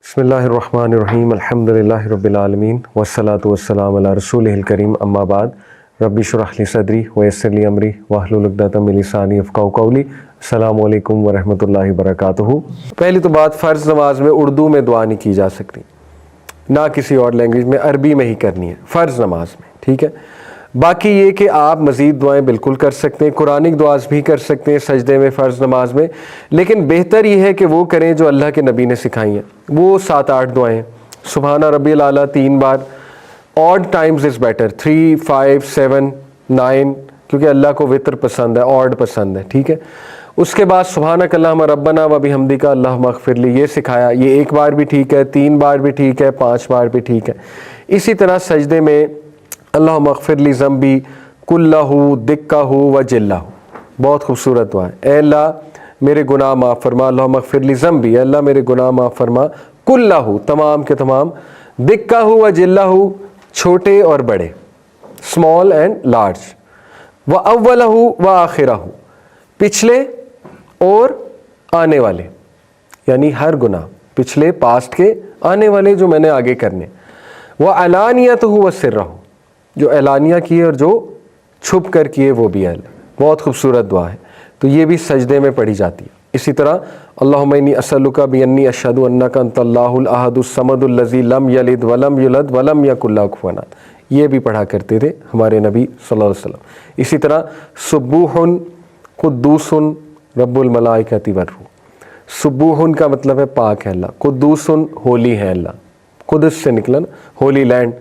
بسم اللہ الرحمن الرحیم الحمدللہ رب العالمین والصلاة والسلام علی رسولہ الکریم اما بعد رب اشرح لی صدری ویسر لی امری واحلل عقدۃ من لسانی یفقہوا قولی۔ السلام علیکم ورحمۃ اللہ وبرکاتہ۔ پہلی تو بات، فرض نماز میں اردو میں دعا نہیں کی جا سکتی، نہ کسی اور لینگویج میں، عربی میں ہی کرنی ہے فرض نماز میں، ٹھیک ہے۔ باقی یہ کہ آپ مزید دعائیں بالکل کر سکتے ہیں، قرآنک دعا بھی کر سکتے ہیں سجدے میں فرض نماز میں، لیکن بہتر یہ ہے کہ وہ کریں جو اللہ کے نبی نے سکھائی ہیں، وہ 7-8 دعائیں۔ سبحان ربی الاعلیٰ 3 بار، آڈ ٹائمز از بیٹر، 3، 5، 7، 9، کیونکہ اللہ کو وطر پسند ہے، آڈ پسند ہے، ٹھیک ہے۔ اس کے بعد سبحانک اللہم ربنا و بحمدک اللہم اغفر لی، یہ سکھایا، یہ 1 بار بھی ٹھیک ہے، 3 بار بھی ٹھیک ہے، 5 بار بھی ٹھیک ہے۔ اسی طرح سجدے میں اللہم اغفر لی ذنبی کلہ دکہ و جلہ، بہت خوبصورت دعا ہے۔ اے اللہ میرے گناہ معاف فرما، اللہم اغفر لی ذنبی، اے اللہ میرے گناہ معاف فرما، کلہ تمام کے تمام، دکہ و جلہ چھوٹے اور بڑے، اسمال اینڈ لارج، و اولہ و آخرہ پچھلے اور آنے والے، یعنی ہر گناہ، پچھلے پاسٹ کے، آنے والے جو میں نے آگے کرنے، و علانیتہ و سرہ، جو اعلانیہ کیے اور جو چھپ کر کیے وہ بھی ہے۔ بہت خوبصورت دعا ہے، تو یہ بھی سجدے میں پڑھی جاتی ہے۔ اسی طرح اللہم انی اسألک بانی اشہد انک انت اللہ الاحد الصمد الذی لم یلد ولم یولد ولم یکن لہ کفوا احد، یہ بھی پڑھا کرتے تھے ہمارے نبی صلی اللہ علیہ وسلم۔ اسی طرح سبوح قدوس رب الملائکۃ والروح، سبوح کا مطلب ہے پاک ہے اللہ، قدوس ہولی ہے اللہ، قدس سے نکلا نا، ہولی لینڈ،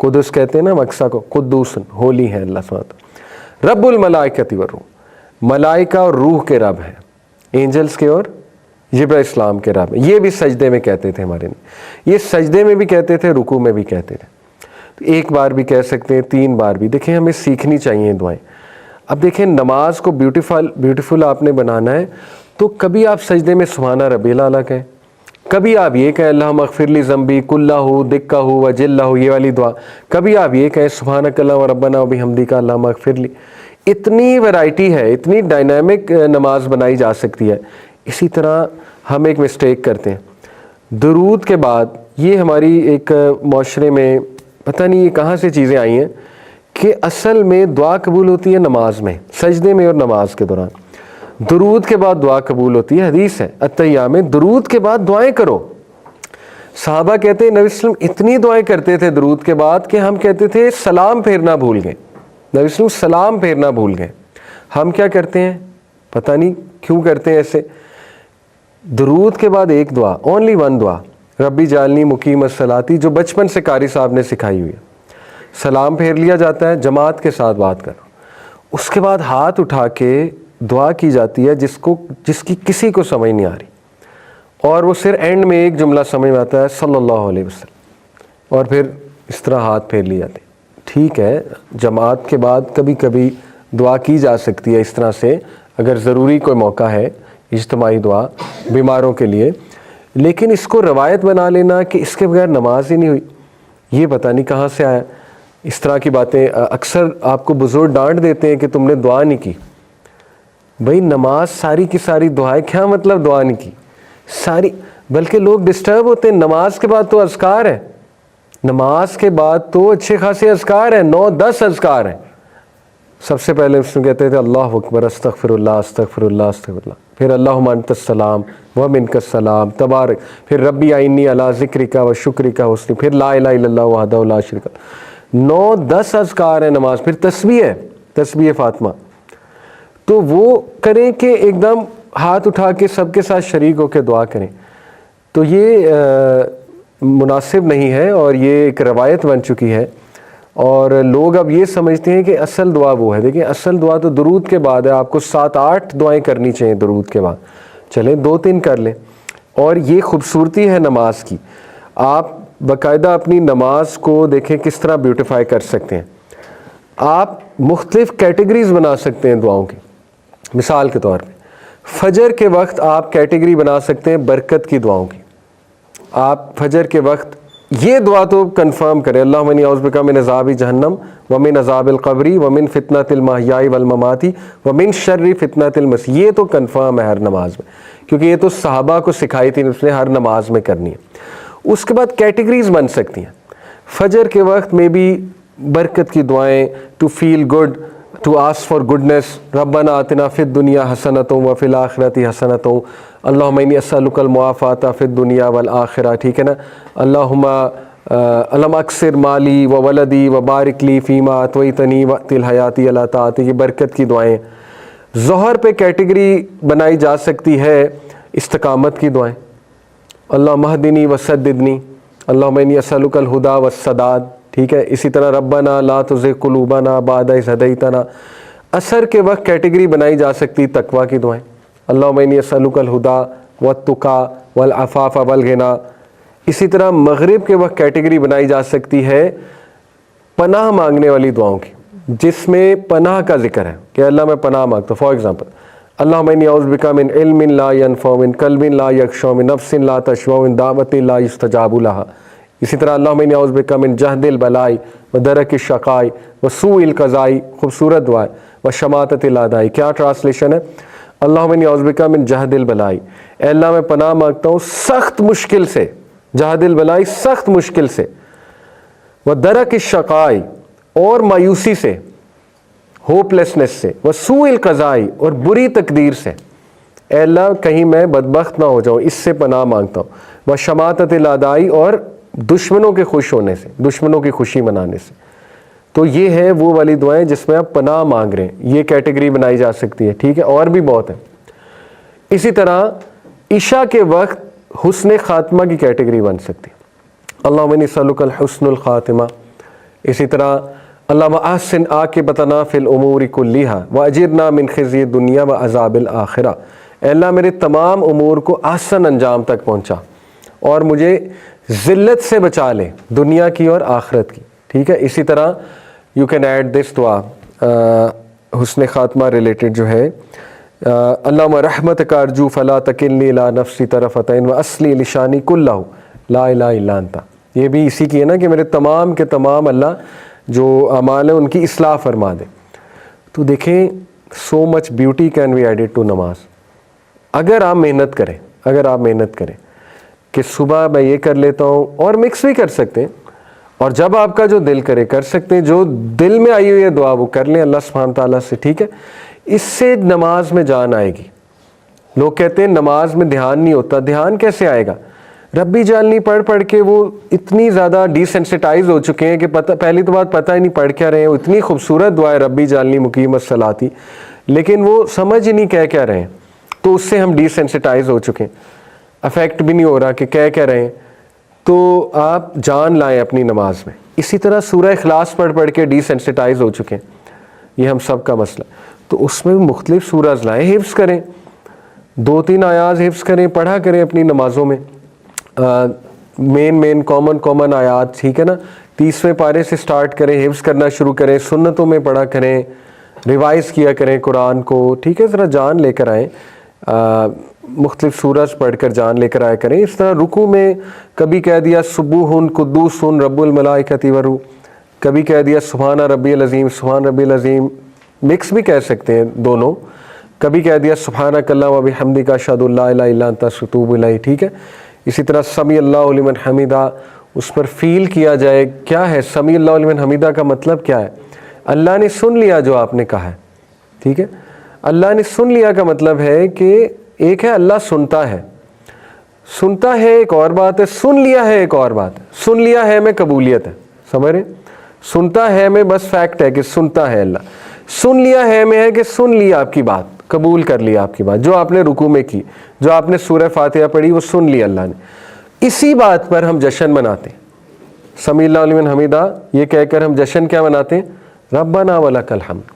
قدس کہتے ہیں نا مکسا کو، قدوس ہولی ہے اللہ سبحانہ۔ رب الملائکۃ والروح، ملائکہ اور روح کے رب ہیں، اینجلز کے اور جبرائیل السلام کے رب ہیں۔ یہ بھی سجدے میں کہتے تھے ہمارے، یہ سجدے میں بھی کہتے تھے، رکوع میں بھی کہتے تھے، 1 بار بھی کہہ سکتے ہیں، 3 بار بھی۔ دیکھیں ہمیں سیکھنی چاہیے دعائیں۔ اب دیکھیں نماز کو بیوٹیفل آپ نے بنانا ہے، تو کبھی آپ سجدے میں سبحان ربی الاعلیٰ کہیں، کبھی آپ یہ کہیں اللہم اغفر لی ذنبی کلہ دکہ و جلہ، یہ والی دعا، کبھی آپ یہ کہیں سبحانک اللہم ربنا و بحمدک اللہم اغفر لی۔ اتنی ویرائٹی ہے، اتنی ڈائنامک نماز بنائی جا سکتی ہے۔ اسی طرح ہم ایک مسٹیک کرتے ہیں درود کے بعد، یہ ہماری ایک معاشرے میں پتہ نہیں یہ کہاں سے چیزیں آئی ہیں کہ اصل میں دعا قبول ہوتی ہے نماز میں، سجدے میں اور نماز کے دوران، درود کے بعد دعا قبول ہوتی ہے۔ حدیث ہے اتحیہ میں درود کے بعد دعائیں کرو۔ صحابہ کہتے ہیں نبی صلی اللہ علیہ وسلم اتنی دعائیں کرتے تھے درود کے بعد کہ ہم کہتے تھے سلام پھیرنا بھول گئے، نبی صلی اللہ علیہ وسلم سلام پھیرنا بھول گئے۔ ہم کیا کرتے ہیں پتہ نہیں کیوں کرتے ہیں ایسے، درود کے بعد ایک دعا، اونلی 1 دعا، ربی جعلنی مقیم الصلاۃ، جو بچپن سے قاری صاحب نے سکھائی ہوئی ہے، سلام پھیر لیا جاتا ہے، جماعت کے ساتھ بات کرو، اس کے بعد ہاتھ اٹھا کے دعا کی جاتی ہے جس کی کسی کو سمجھ نہیں آ رہی، اور وہ صرف اینڈ میں ایک جملہ سمجھ میں آتا ہے صلی اللہ علیہ وسلم، اور پھر اس طرح ہاتھ پھیر لیے جاتے ہیں۔ ٹھیک ہے، جماعت کے بعد کبھی کبھی دعا کی جا سکتی ہے اس طرح سے، اگر ضروری کوئی موقع ہے اجتماعی دعا بیماروں کے لیے، لیکن اس کو روایت بنا لینا کہ اس کے بغیر نماز ہی نہیں ہوئی، یہ پتہ نہیں کہاں سے آیا۔ اس طرح کی باتیں اکثر آپ کو بزرگ ڈانٹ دیتے ہیں کہ تم نے دعا نہیں کی۔ بھائی نماز ساری کی ساری دعائیں، کیا مطلب دعا نہیں کی ساری؟ بلکہ لوگ ڈسٹرب ہوتے ہیں، نماز کے بعد تو اذکار ہے، نماز کے بعد تو اچھے خاصے اذکار ہیں، 9-10 اذکار ہیں۔ سب سے پہلے اس میں کہتے تھے اللہ اکبر، استغفر اللہ استغفر اللہ استغفر اللہ، پھر اللہم انت السلام و منک السلام تبارک، پھر ربی اعنی علی ذکرک و شکرک و حسن، پھر لا الہ الا اللہ وحدہ لا شریک لہ، 9-10 اذکار ہیں نماز، پھر تسبیح ہے، تسبیح فاطمہ، تو وہ کریں کہ ایک دم ہاتھ اٹھا کے سب کے ساتھ شریک ہو کے دعا کریں، تو یہ مناسب نہیں ہے، اور یہ ایک روایت بن چکی ہے، اور لوگ اب یہ سمجھتے ہیں کہ اصل دعا وہ ہے۔ دیکھیں اصل دعا تو درود کے بعد ہے، آپ کو 7-8 دعائیں کرنی چاہیے درود کے بعد، چلیں 2-3 کر لیں۔ اور یہ خوبصورتی ہے نماز کی، آپ باقاعدہ اپنی نماز کو دیکھیں کس طرح بیوٹیفائی کر سکتے ہیں۔ آپ مختلف کیٹیگریز بنا سکتے ہیں دعاؤں کی، مثال کے طور پہ فجر کے وقت آپ کیٹیگری بنا سکتے ہیں برکت کی دعاؤں کی۔ آپ فجر کے وقت یہ دعا تو کنفرم کریں، اللہم انی اعوذ بک من عذاب جہنم ومن عذاب القبر ومن فتنۃ المحیاء والممات ومن شر فتنۃ المسیح، یہ تو کنفرم ہے ہر نماز میں، کیونکہ یہ تو صحابہ کو سکھائی تھی، اس نے ہر نماز میں کرنی ہے۔ اس کے بعد کیٹیگریز بن سکتی ہیں. فجر کے وقت میں بھی برکت کی دعائیں, to feel good, to ask for goodness. ربنا آتنا فی الدنیا حسنۃ وفی الآخرۃ حسنۃ, اللہم انی اسألک المعافاۃ فی الدنیا والآخرہ, ٹھیک ہے نا. اللہم اکثر مالی و ولدی و بارک لی فیما اطویتنی وقت الحیاتی علی طاعتی, یہ برکت کی دعائیں. ظہر پہ کیٹیگری بنائی جا سکتی ہے استقامت کی دعائیں, اللہم اہدنی وسددنی, اللہم انی اسألک الہدی والسداد, ٹھیک ہے. اسی طرح ربنا لا تزغ قلوبنا بعد اذ ہدیتنا. عصر کے وقت کیٹیگری بنائی جا سکتی تقوی کی دعائیں, اللہم انی اسألک الہدی والتقی والعفاف والغنی. اسی طرح مغرب کے وقت کیٹیگری بنائی جا سکتی ہے پناہ مانگنے والی دعاؤں کی, جس میں پناہ کا ذکر ہے کہ اللہ میں پناہ مانگتا ہوں. فار ایگزامپل, اللہم انی اعوذ بک من علم لا ینفع, من قلب لا یخشع, من نفس لا تشبع, من دعوت لا یستجاب لہا. اسی طرح اللہم انی اعوذ بک من جہد البلاء ودرک الشقاء وسوء القضاء, خوبصورت دعا ہے, وشماتۃ الاعداء. کیا ٹرانسلیشن ہے؟ اللہم انی اعوذ بک من جہد البلاء, اے اللہ میں پناہ مانگتا ہوں سخت مشکل سے, جہد البلاء سخت مشکل سے, ودرک الشقاء اور مایوسی سے, ہوپ لیسنس سے, وسوء القضاء اور بری تقدیر سے. اے اللہ کہیں میں بدبخت نہ ہو جاؤں, اس سے پناہ مانگتا ہوں. وشماتۃ الاعداء اور دشمنوں کے خوش ہونے سے, دشمنوں کی خوشی منانے سے. تو یہ ہے وہ والی دعائیں جس میں آپ پناہ مانگ رہے ہیں, یہ کیٹیگری بنائی جا سکتی ہے, ٹھیک ہے. اور بھی بہت ہیں. اسی طرح عشاء کے وقت حسن خاتمہ کی کیٹیگری بن سکتی ہے, اللہم انی اسألک الحسن الخاتمہ. اسی طرح اللہم احسن عاقبتنا فی الامور کلیہا واجرنا من خزی الدنیا وعذاب الآخرہ. اے اللہ میرے تمام امور کو احسن انجام تک پہنچا اور مجھے ذلت سے بچا لے, دنیا کی اور آخرت کی, ٹھیک ہے. اسی طرح یو کین ایڈ دس دعا حسن خاتمہ ریلیٹڈ جو ہے, اللہم رحمتک ارجو فلا تکلنی الی نفسی طرفۃ عین واصلح لشانی کلہ لا الہ الا انت. یہ بھی اسی کی ہے نا کہ میرے تمام کے تمام اللہ جو اعمال ہیں ان کی اصلاح فرما دے. تو دیکھیں so much beauty can be added to نماز, اگر آپ محنت کریں, اگر آپ محنت کریں کہ صبح میں یہ کر لیتا ہوں, اور مکس بھی کر سکتے ہیں, اور جب آپ کا جو دل کرے کر سکتے ہیں, جو دل میں آئی ہوئی ہے دعا وہ کر لیں اللہ سبحانہ تعالیٰ سے, ٹھیک ہے. اس سے نماز میں جان آئے گی. لوگ کہتے ہیں نماز میں دھیان نہیں ہوتا, دھیان کیسے آئے گا؟ ربی جالنی پڑھ پڑھ کے وہ اتنی زیادہ ڈی سینسٹائز ہو چکے ہیں کہ پہلی تو بات پتہ ہی نہیں پڑھ کیا رہے ہیں. وہ اتنی خوبصورت دعا ہے ربی جالنی مقیم الصلاۃ, لیکن وہ سمجھ ہی نہیں کہہ کیا رہے ہیں, تو اس سے ہم ڈی سینسٹائز ہو چکے ہیں, افیکٹ بھی نہیں ہو رہا کہ کہہ رہے ہیں. تو آپ جان لائیں اپنی نماز میں. اسی طرح سورہ اخلاص پڑھ پڑھ کے ڈی سینسٹائز ہو چکے ہیں, یہ ہم سب کا مسئلہ. تو اس میں بھی مختلف سورج لائیں, حفظ کریں, 2-3 آیات حفظ کریں, پڑھا کریں اپنی نمازوں میں, مین کامن آیات, ٹھیک ہے نا. 30ویں پارے سے سٹارٹ کریں, حفظ کرنا شروع کریں, سنتوں میں پڑھا کریں, ریوائز کیا کریں قرآن کو, ٹھیک ہے. ذرا جان لے کر آئیں, مختلف سورج پڑھ کر جان لے کر آیا کریں. اس طرح رکوع میں کبھی کہہ دیا سبوح قدوس رب الملائکۃ والروح, کبھی کہہ دیا سبحان ربی العظیم, سبحان ربی العظیم, مکس بھی کہہ سکتے ہیں دونوں. کبھی کہہ دیا سبحانک اللہم وبحمدک اشہد ان لا الہ الا انت اتوب الیک, ٹھیک ہے. اسی طرح سمیع اللہ لمن حمیدہ, اس پر فیل کیا جائے کیا ہے سمیع اللہ لمن حمیدہ کا مطلب کیا ہے. اللہ نے سن لیا جو آپ نے کہا ہے, ٹھیک ہے. اللہ نے سن لیا کا مطلب ہے کہ ایک ہے اللہ سنتا ہے, سنتا ہے ایک اور بات ہے, سن لیا ہے ایک اور بات ہے. سن لیا ہے میں قبولیت ہے, سمجھ رہے, سنتا ہے میں بس فیکٹ ہے کہ سنتا ہے اللہ. سن لیا ہے میں ہے کہ سن لیا آپ کی بات, قبول کر لیا آپ کی بات, جو آپ نے رکوع میں کی, جو آپ نے سورہ فاتحہ پڑھی وہ سن لیا اللہ نے. اسی بات پر ہم جشن مناتے ہیں, سمیع اللہ لمن حمیدہ یہ کہہ کر ہم جشن کیا مناتے ہیں, ربنا ولک الحمد.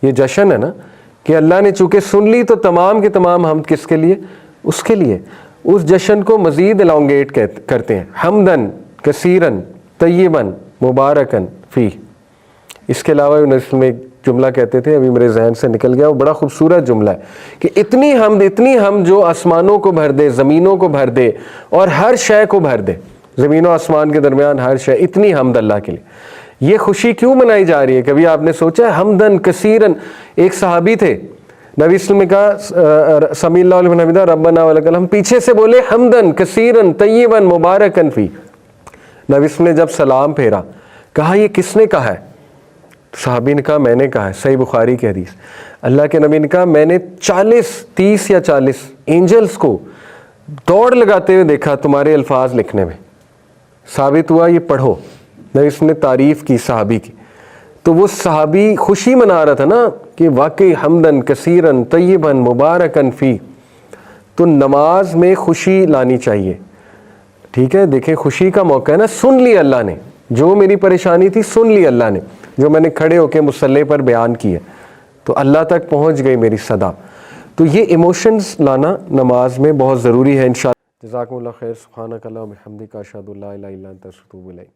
یہ جشن ہے نا کہ اللہ نے چونکہ سن لی تو تمام کے تمام حمد کس کے لیے, اس کے لیے. اس جشن کو مزید الانگیٹ کرتے ہیں, حمدن کثیرن طیبن مبارکن فی. اس کے علاوہ یونیورسٹی میں ایک جملہ کہتے تھے, ابھی میرے ذہن سے نکل گیا, وہ بڑا خوبصورت جملہ ہے کہ اتنی حمد جو آسمانوں کو بھر دے, زمینوں کو بھر دے, اور ہر شے کو بھر دے, زمین و آسمان کے درمیان ہر شے, اتنی حمد اللہ کے لیے. یہ خوشی کیوں منائی جا رہی ہے؟ کبھی آپ نے سوچا ہے حمدن کثیرن. ایک صحابی تھے نبی وسلم نے کہا سمی اللہ لمن حمدہ ربنا ولک الحمد، پیچھے سے بولے حمدن کثیرن طیبن مبارکن فی. نبی وسلم نے جب سلام پھیرا کہا یہ کس نے کہا ہے؟ صحابی نے کہا میں نے کہا ہے. صحیح بخاری کی حدیث. اللہ کے نبی نے کہا میں نے 30 یا 40 اینجلز کو دوڑ لگاتے ہوئے دیکھا تمہارے الفاظ لکھنے میں. ثابت ہوا یہ پڑھو. نبی وسلم نے تعریف کی صحابی کی، تو وہ صحابی خوشی منا رہا تھا نا کہ واقعی حمدن کثیرن طیبن مبارکن فی. تو نماز میں خوشی لانی چاہیے. ٹھیک ہے، دیکھیں خوشی کا موقع ہے نا، سن لی اللہ نے جو میری پریشانی تھی، سن لی اللہ نے جو میں نے کھڑے ہو کے مصلی پر بیان کی ہے، تو اللہ تک پہنچ گئی میری صدا. تو یہ ایموشنز لانا نماز میں بہت ضروری ہے انشاءاللہ. جزاکم اللہ خیر. سبحانک اللہم و بحمدک اشہد ان لا الہ الا انت استغفرک و اتوب الیک.